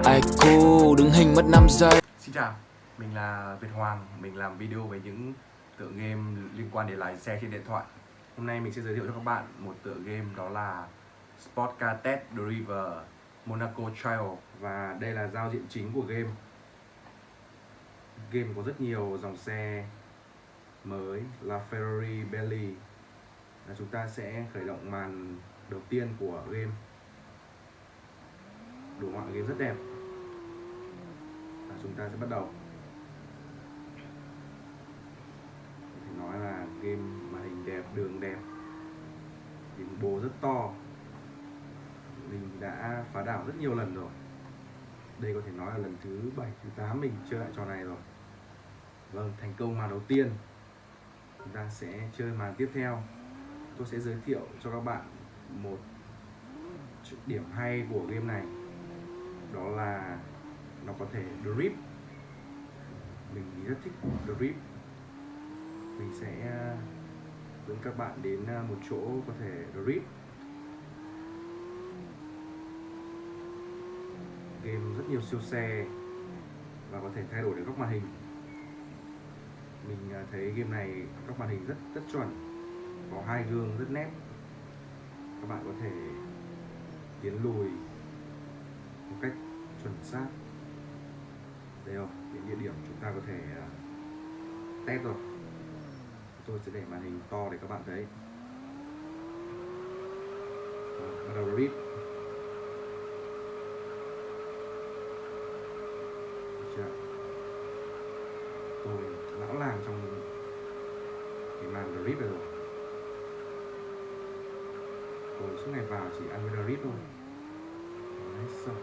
Ai cool đứng hình mất 5 giây. Xin chào, mình là Việt Hoàng. Mình làm video về những tựa game liên quan đến lái xe trên điện thoại. Hôm nay mình sẽ giới thiệu cho các bạn một tựa game, đó là Sport Car Test Driver Monaco Trial. Và đây là giao diện chính của game. Game có rất nhiều dòng xe mới là Ferrari Belly. Chúng ta sẽ khởi động màn đầu tiên của game. Đồ họa game rất đẹp. Chúng ta sẽ bắt đầu. Có thể nói là game màn hình đẹp, đường đẹp, điểm bồ rất to. Mình đã phá đảo rất nhiều lần rồi. Đây có thể nói là lần thứ 7, thứ 8 mình chơi lại trò này rồi. Vâng, thành công màn đầu tiên. Chúng ta sẽ chơi màn tiếp theo. Tôi sẽ giới thiệu cho các bạn một điểm hay của game này, đó là nó có thể drift. Mình rất thích drift. Mình sẽ dẫn các bạn đến một chỗ có thể drift. Game rất nhiều siêu xe và có thể thay đổi được góc màn hình. Mình thấy game này góc màn hình rất chuẩn, có hai gương rất nét. Các bạn có thể tiến lùi một cách chuẩn xác. Đây rồi, đến địa điểm chúng ta có thể test rồi. Tôi sẽ để màn hình to để các bạn thấy. Bắt đầu read. Tôi lão làng trong cái màn read rồi. Tôi suốt ngày vào chỉ ăn read thôi. Đấy, xong.